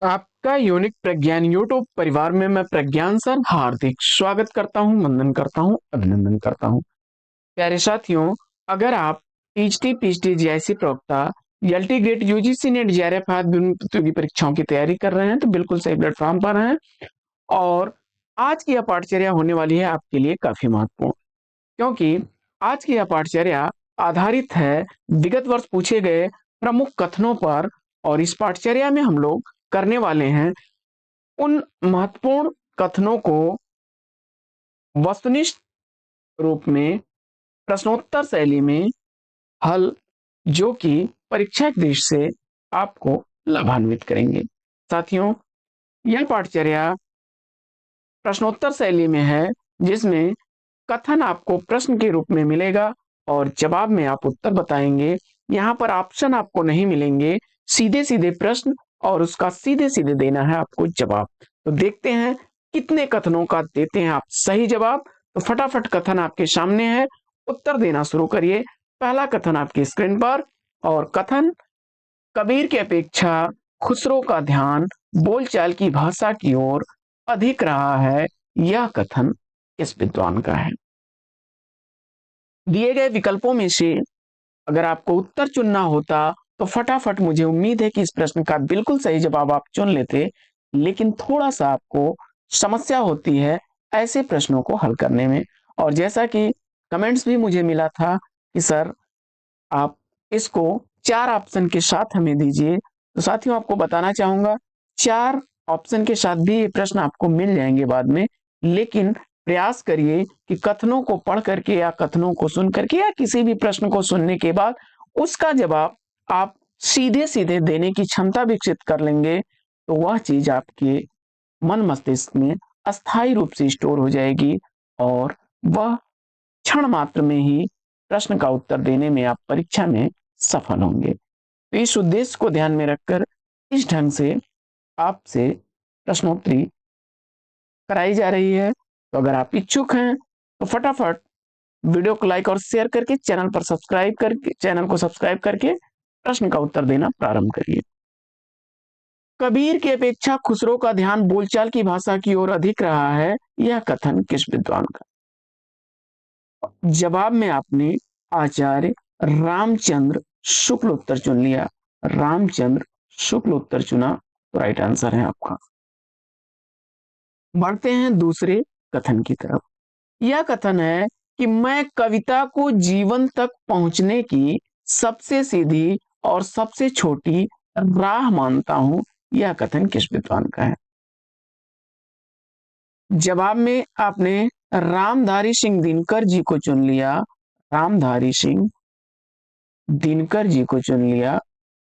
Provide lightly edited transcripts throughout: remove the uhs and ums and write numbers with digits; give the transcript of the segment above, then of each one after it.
आपका यूनिक प्रज्ञान यूट्यूब परिवार में मैं प्रज्ञान सर हार्दिक स्वागत करता हूं, वंदन करता हूं, अभिनंदन करता हूं। प्यारे साथियों, अगर आप टीजीटी पीएचडी जेआईसी प्रवक्ता LT grade UGC net JRF आदि विभिन्न प्रतियोगी परीक्षाओं की तैयारी कर रहे हैं तो बिल्कुल सही प्लेटफॉर्म पर हैं। और आज की यह पाठचर्या होने वाली है आपके लिए काफी महत्वपूर्ण, क्योंकि आज की यह पाठचर्या आधारित है विगत वर्ष पूछे गए प्रमुख कथनों पर। और इस पाठचर्या में हम लोग करने वाले हैं उन महत्वपूर्ण कथनों को वस्तुनिष्ठ रूप में प्रश्नोत्तर शैली में हल, जो कि परीक्षा की दृष्टि से आपको लाभान्वित करेंगे। साथियों, यह पाठचर्या प्रश्नोत्तर शैली में है, जिसमें कथन आपको प्रश्न के रूप में मिलेगा और जवाब में आप उत्तर बताएंगे। यहाँ पर ऑप्शन आपको नहीं मिलेंगे, सीधे सीधे प्रश्न और उसका सीधे सीधे देना है आपको जवाब। तो देखते हैं कितने कथनों का देते हैं आप सही जवाब। तो फटाफट कथन आपके सामने है, उत्तर देना शुरू करिए। पहला कथन आपकी स्क्रीन पर, और कथन: कबीर की अपेक्षा खुसरो का ध्यान बोलचाल की भाषा की ओर अधिक रहा है। यह कथन किस विद्वान का है? दिए गए विकल्पों में से अगर आपको उत्तर चुनना होता तो फटाफट, मुझे उम्मीद है कि इस प्रश्न का बिल्कुल सही जवाब आप चुन लेते, लेकिन थोड़ा सा आपको समस्या होती है ऐसे प्रश्नों को हल करने में। और जैसा कि कमेंट्स भी मुझे मिला था कि सर आप इसको 4 ऑप्शन के साथ हमें दीजिए, तो साथियों आपको बताना चाहूंगा 4 ऑप्शन के साथ भी ये प्रश्न आपको मिल जाएंगे बाद में। लेकिन प्रयास करिए कि कथनों को पढ़ करके या कथनों को सुन करके या किसी भी प्रश्न को सुनने के बाद उसका जवाब आप सीधे सीधे देने की क्षमता विकसित कर लेंगे, तो वह चीज आपके मन मस्तिष्क में अस्थायी रूप से स्टोर हो जाएगी और वह क्षण मात्र में ही प्रश्न का उत्तर देने में आप परीक्षा में सफल होंगे। तो इस उद्देश्य को ध्यान में रखकर इस ढंग से आपसे प्रश्नोत्तरी कराई जा रही है। तो अगर आप इच्छुक हैं तो फटाफट वीडियो को लाइक और शेयर करके चैनल को सब्सक्राइब करके प्रश्न का उत्तर देना प्रारंभ करिए। कबीर की अपेक्षा खुसरो का ध्यान बोलचाल की भाषा की ओर अधिक रहा है। यह कथन किस विद्वान का? जवाब में आपने आचार्य रामचंद्र शुक्ल उत्तर चुन लिया। रामचंद्र शुक्ल उत्तर चुना तो राइट आंसर है आपका। बढ़ते हैं दूसरे कथन की तरफ। यह कथन है कि मैं कविता को जीवन तक पहुंचने की सबसे सीधी और सबसे छोटी राह मानता हूं। यह कथन किस विद्वान का है? जवाब में आपने रामधारी सिंह दिनकर जी को चुन लिया। रामधारी सिंह दिनकर जी को चुन लिया,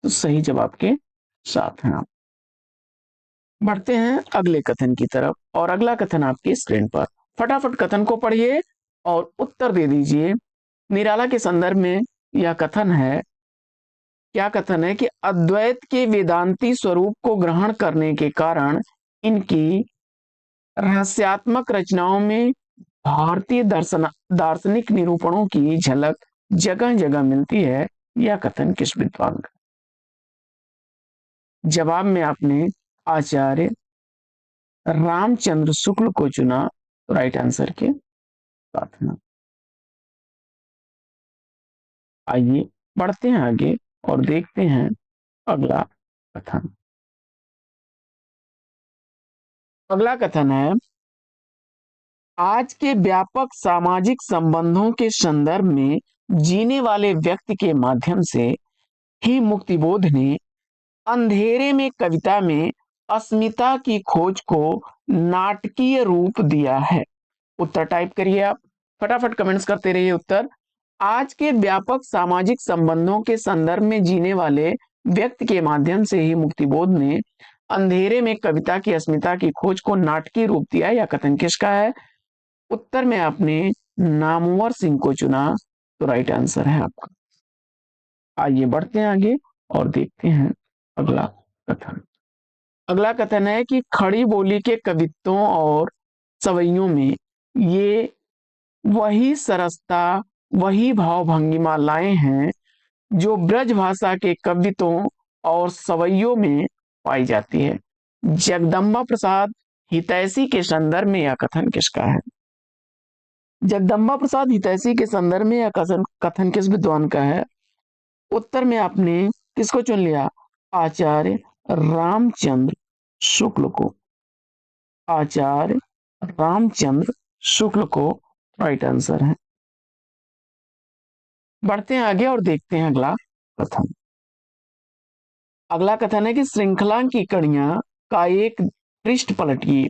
तो सही जवाब के साथ हैं आप। बढ़ते हैं अगले कथन की तरफ, और अगला कथन आपकी स्क्रीन पर। फटाफट कथन को पढ़िए और उत्तर दे दीजिए। निराला के संदर्भ में यह कथन है। क्या कथन है कि अद्वैत के वेदांती स्वरूप को ग्रहण करने के कारण इनकी रहस्यात्मक रचनाओं में भारतीय दार्शनिक निरूपणों की झलक जगह जगह मिलती है। यह कथन किस विद्वान का? जवाब में आपने आचार्य रामचंद्र शुक्ल को चुना, तो राइट आंसर के साथ में। आइए बढ़ते हैं आगे और देखते हैं अगला कथन। अगला कथन है, आज के व्यापक सामाजिक संबंधों के संदर्भ में जीने वाले व्यक्ति के माध्यम से ही मुक्तिबोध ने अंधेरे में कविता में अस्मिता की खोज को नाटकीय रूप दिया है। उत्तर टाइप करिए आप, फटाफट कमेंट्स करते रहिए उत्तर। आज के व्यापक सामाजिक संबंधों के संदर्भ में जीने वाले व्यक्ति के माध्यम से ही मुक्तिबोध ने अंधेरे में कविता की अस्मिता की खोज को नाटकीय रूप दिया। यह कथन किसका है? उत्तर में आपने नामवर सिंह को चुना, तो राइट आंसर है आपका। आइए बढ़ते हैं आगे और देखते हैं अगला कथन। अगला कथन है कि खड़ी बोली के कवित्वों और सवैयों में ये वही सरसता, वही भाव भंगिमा लाए हैं जो ब्रज भाषा के कवित्वों और सवैयों में पाई जाती है। जगदम्बा प्रसाद हितैषी के संदर्भ में यह कथन किसका है? जगदम्बा प्रसाद हितैषी के संदर्भ में यह कथन कथन किस विद्वान का है? उत्तर में आपने किसको चुन लिया? आचार्य रामचंद्र शुक्ल को। आचार्य रामचंद्र शुक्ल को राइट आंसर है। बढ़ते हैं आगे और देखते हैं अगला कथन। अगला कथन है कि श्रृंखला की कड़ियां का एक पृष्ठ पलटिए।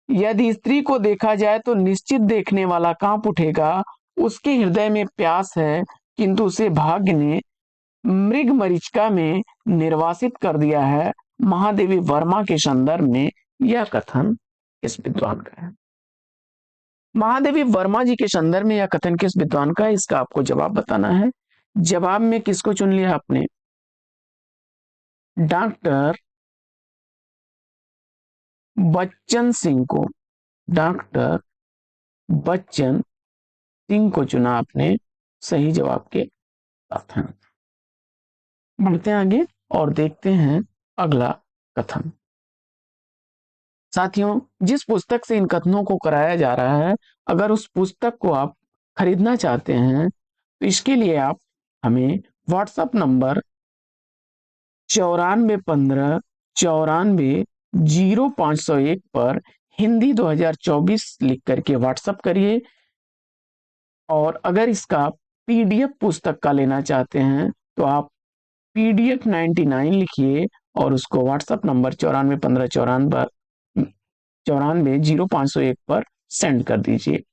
यदि स्त्री को देखा जाए तो निश्चित देखने वाला कांप उठेगा। उसके हृदय में प्यास है, किंतु उसे भाग्य ने मृग मरीचिका में निर्वासित कर दिया है। महादेवी वर्मा के संदर्भ में यह कथन किस विद्वान का है? महादेवी वर्मा जी के संदर्भ में यह कथन किस विद्वान का है? इसका आपको जवाब बताना है। जवाब में किसको चुन लिया आपने? डॉक्टर बच्चन सिंह को। डॉक्टर बच्चन सिंह को चुना आपने सही जवाब के साथ हैं। बढ़ते हैं आगे और देखते हैं अगला कथन। साथियों, जिस पुस्तक से इन कथनों को कराया जा रहा है, अगर उस पुस्तक को आप खरीदना चाहते हैं तो इसके लिए आप हमें व्हाट्सएप नंबर 9415 94 0501 पर हिंदी 2024 लिख करके व्हाट्सएप करिए। और अगर इसका पीडीएफ पुस्तक का लेना चाहते हैं तो आप पीडीएफ 99 लिखिए और उसको व्हाट्सएप नंबर 9415 94 0501 पर सेंड कर दीजिए।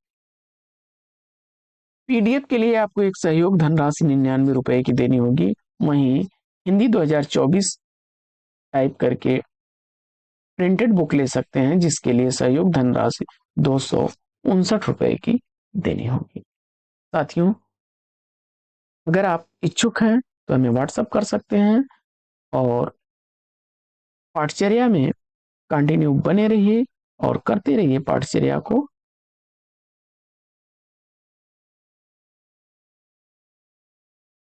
पीडीएफ के लिए आपको एक सहयोग धनराशि 99 रुपए की देनी होगी। वहीं हिंदी 2024 टाइप करके प्रिंटेड बुक ले सकते हैं, जिसके लिए सहयोग धनराशि 259 रुपए की देनी होगी। साथियों, अगर आप इच्छुक हैं तो हमें व्हाट्सएप कर सकते हैं और पाठचर्या में कंटिन्यू बने रहिए और करते रहिए पाठचर्या को।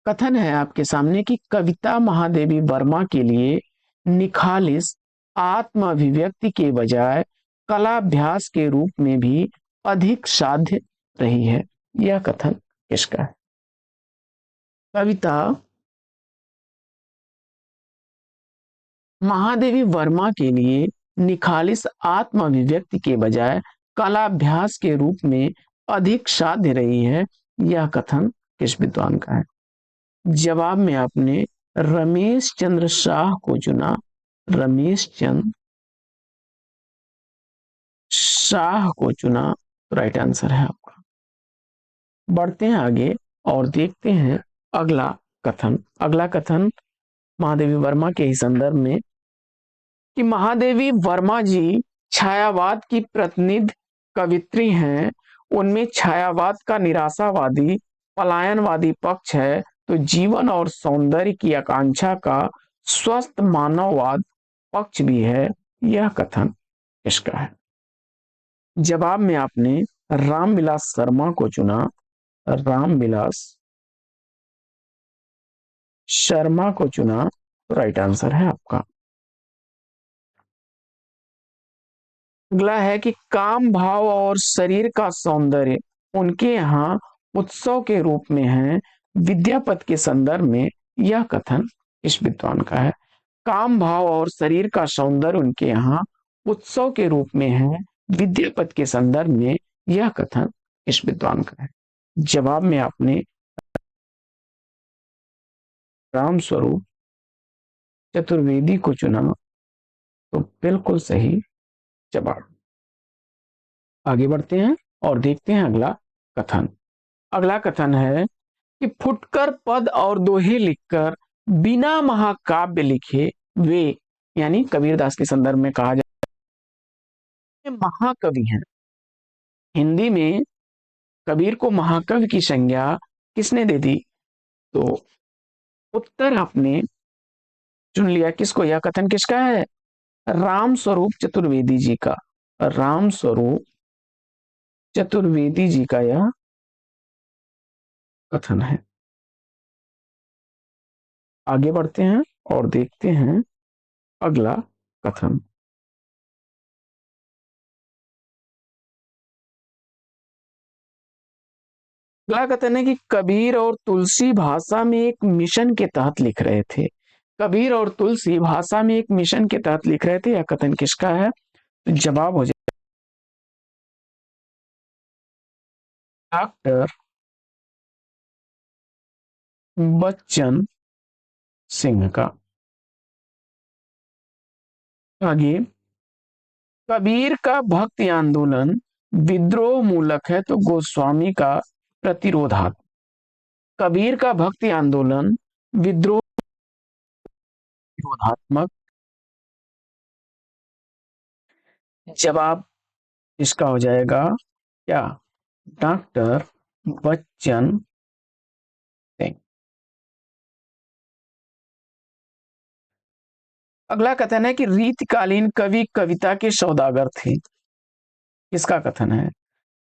कथन है आपके सामने कि कविता महादेवी वर्मा के लिए निखालिस आत्म अभिव्यक्ति के बजाय कलाभ्यास के रूप में भी अधिक साध्य रही है। यह कथन किसका है? कविता महादेवी वर्मा के लिए निखालिस आत्म अभिव्यक्ति के बजाय कलाभ्यास के रूप में अधिक साध्य रही है। यह कथन किस विद्वान का है? जवाब में आपने रमेश चंद्र शाह को चुना। रमेश चंद्र शाह को चुना, राइट आंसर है आपका। बढ़ते हैं आगे और देखते हैं अगला कथन। अगला कथन महादेवी वर्मा के ही संदर्भ में कि महादेवी वर्मा जी छायावाद की प्रतिनिधि कवित्री हैं। उनमें छायावाद का निराशावादी पलायनवादी पक्ष है, तो जीवन और सौंदर्य की आकांक्षा का स्वस्थ मानववाद पक्ष भी है। यह कथन किसका है? जवाब में आपने रामविलास शर्मा को चुना। रामविलास शर्मा को चुना, राइट आंसर है आपका। अगला है कि काम भाव और शरीर का सौंदर्य उनके यहाँ उत्सव के रूप में है। विद्यापति के संदर्भ में यह कथन इस विद्वान का है। काम भाव और शरीर का सौंदर्य उनके यहाँ उत्सव के रूप में है। विद्यापति के संदर्भ में यह कथन इस विद्वान का है। जवाब में आपने राम स्वरूप चतुर्वेदी को चुना, तो बिल्कुल सही जवाब। आगे बढ़ते हैं और देखते हैं अगला कथन। अगला कथन है कि फुटकर पद और दोहे लिखकर बिना महाकाव्य लिखे वे, यानी कबीरदास के संदर्भ में कहा जाए, महाकवि हैं। हिंदी में कबीर को महाकवि की संज्ञा किसने दे दी? तो उत्तर आपने चुन लिया किसको? यह कथन किसका है? राम स्वरूप चतुर्वेदी जी का। राम स्वरूप चतुर्वेदी जी का यह कथन है। आगे बढ़ते हैं और देखते हैं अगला कथन। अगला कथन है कि कबीर और तुलसी भाषा में एक मिशन के तहत लिख रहे थे। कबीर और तुलसी भाषा में एक मिशन के तहत लिख रहे थे, यह कथन किसका है? तो जवाब हो जाए डॉक्टर बच्चन सिंह का। आगे, कबीर का भक्ति आंदोलन विद्रोह मूलक है तो गोस्वामी का प्रतिरोधात्मक। कबीर का भक्ति आंदोलन विद्रोह विरोधात्मक। जवाब इसका हो जाएगा क्या? डॉक्टर बच्चन सिंह। अगला कथन है कि रीतकालीन कवि कविता के सौदागर थे। किसका कथन है?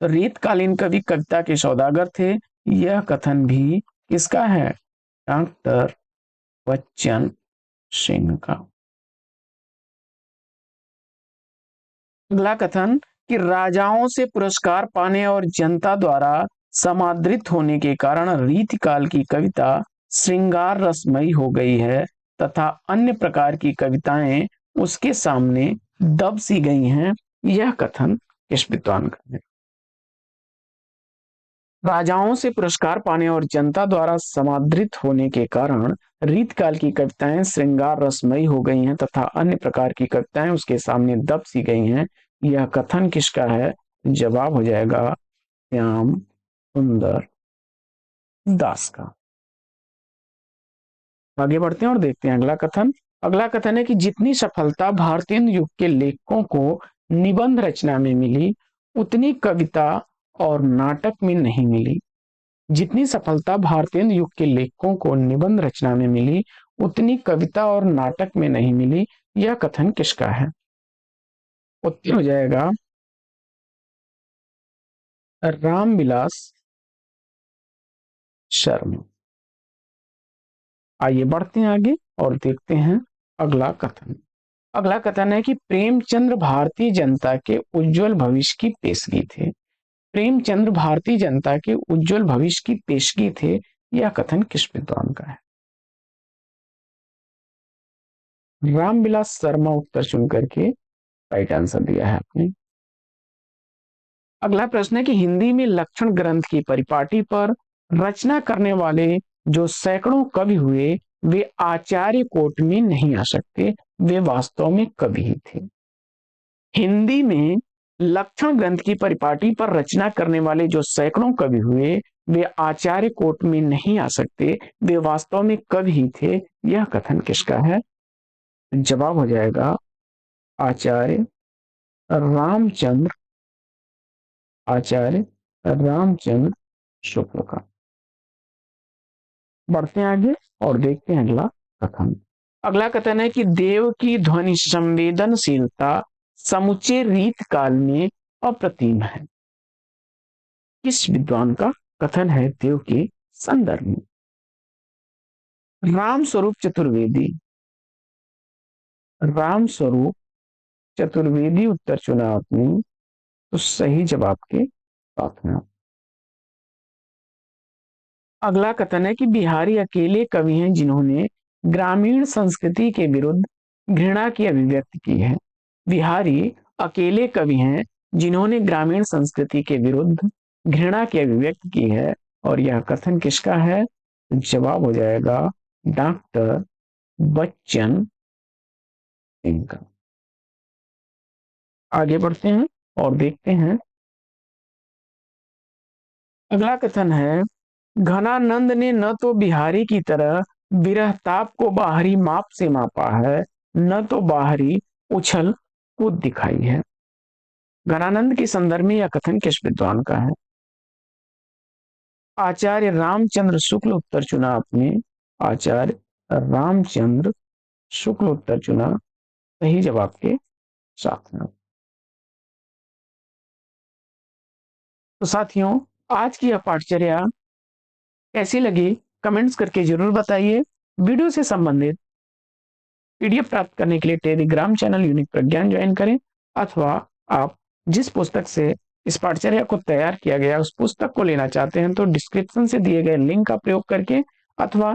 तो रीतकालीन कवि कविता के सौदागर थे, यह कथन भी किसका है? डॉक्टर बच्चन सिंह का। अगला कथन कि राजाओं से पुरस्कार पाने और जनता द्वारा समादृत होने के कारण रीतिकाल की कविता श्रृंगार रसमयी हो गई है तथा अन्य प्रकार की कविताएं उसके सामने दब सी गई हैं, यह कथन किस विद्वान का है? राजाओं से पुरस्कार पाने और जनता द्वारा समादृत होने के कारण रीतकाल की कविताएं श्रृंगार रसमयी हो गई हैं तथा अन्य प्रकार की कविताएं उसके सामने दब सी गई हैं, यह कथन किसका है? जवाब हो जाएगा श्याम सुंदर दास का। आगे बढ़ते हैं और देखते हैं अगला कथन। अगला कथन है कि जितनी सफलता भारतीय युग के लेखकों को निबंध रचना में मिली उतनी कविता और नाटक में नहीं मिली। जितनी सफलता भारतीय युग के लेखकों को निबंध रचना में मिली उतनी कविता और नाटक में नहीं मिली, यह कथन किसका है? उत्तर हो जाएगा रामविलास शर्मा। आइए बढ़ते हैं आगे और देखते हैं अगला कथन। अगला कथन है कि प्रेमचंद्र भारतीय जनता के उज्जवल भविष्य की पेशगी थे। प्रेमचंद्र भारतीय जनता के उज्जवल भविष्य की पेशगी थे, यह कथन किस विद्वान का है? रामविलास शर्मा उत्तर चुन करके राइट आंसर दिया है आपने। अगला प्रश्न है कि हिंदी में लक्षण ग्रंथ की परिपाटी पर रचना करने वाले जो सैकड़ों कवि हुए वे आचार्य कोट में नहीं आ सकते, वे वास्तव में कवि ही थे। हिंदी में लक्षण ग्रंथ की परिपाटी पर रचना करने वाले जो सैकड़ों कवि हुए वे आचार्य कोट में नहीं आ सकते, वे वास्तव में कवि ही थे, यह कथन किसका है? जवाब हो जाएगा आचार्य रामचंद्र आचार्य रामचंद्र शुक्ल का। बढ़ते हैं आगे और देखते हैं अगला कथन। अगला कथन है कि देव की ध्वनि संवेदनशीलता समुचे रीत काल में अप्रतिम है। किस विद्वान का कथन है देव के संदर्भ में? राम स्वरूप चतुर्वेदी। राम स्वरूप चतुर्वेदी उत्तर चुना आपने, तो सही जवाब के साथ में। अगला कथन है कि बिहारी अकेले कवि हैं जिन्होंने ग्रामीण संस्कृति के विरुद्ध घृणा की अभिव्यक्ति की है। बिहारी अकेले कवि हैं जिन्होंने ग्रामीण संस्कृति के विरुद्ध घृणा की अभिव्यक्ति की है, और यह कथन किसका है? जवाब हो जाएगा डॉक्टर बच्चन सिंह का। आगे बढ़ते हैं और देखते हैं अगला कथन है घनानंद ने न तो बिहारी की तरह विरह ताप को बाहरी माप से मापा है, न तो बाहरी उछल कूद दिखाई है। घनानंद के संदर्भ में यह कथन किस विद्वान का है? आचार्य रामचंद्र शुक्ल उत्तर चुना आपने। आचार्य रामचंद्र शुक्ल उत्तर चुना, सही जवाब के साथ में। तो साथियों, आज की यह पाठचर्या कैसी लगी कमेंट्स करके जरूर बताइए। वीडियो से संबंधित पीडीएफ प्राप्त करने के लिए टेलीग्राम चैनल यूनिक प्रज्ञान ज्वाइन करें, अथवा आप जिस पुस्तक से इस पाठचर्या को तैयार किया गया उस पुस्तक को लेना चाहते हैं तो डिस्क्रिप्शन से दिए गए लिंक का प्रयोग करके अथवा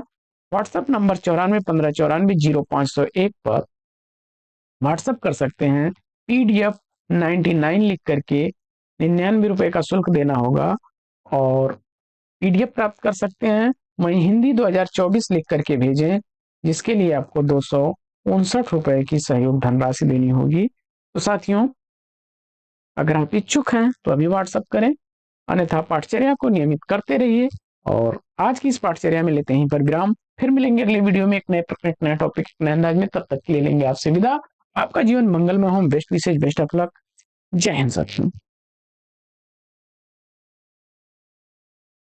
व्हाट्सएप नंबर 94 15 94 0501 पर व्हाट्सएप कर सकते हैं। PDF 99 लिख करके 99 रुपए का शुल्क देना होगा और PDF प्राप्त कर सकते हैं। वहीं हिंदी 2024 लिख करके भेजें, जिसके लिए आपको 259 रुपए की सहयोग धनराशि देनी होगी। तो साथियों, अगर आप इच्छुक हैं तो अभी व्हाट्सएप करें, अन्यथा पाठचर्या को नियमित करते रहिए। और आज की इस पाठचर्या में लेते हैं पर विराम। फिर मिलेंगे अगले वीडियो में एक नए प्रश्न, एक नया टॉपिक, एक नए अंदाज में। तब तक के लिए लेंगे आपसे विदा। आपका जीवन मंगलमय हो। बेस्ट विशेष, बेस्ट ऑफ लक। जय हिंद साथियों।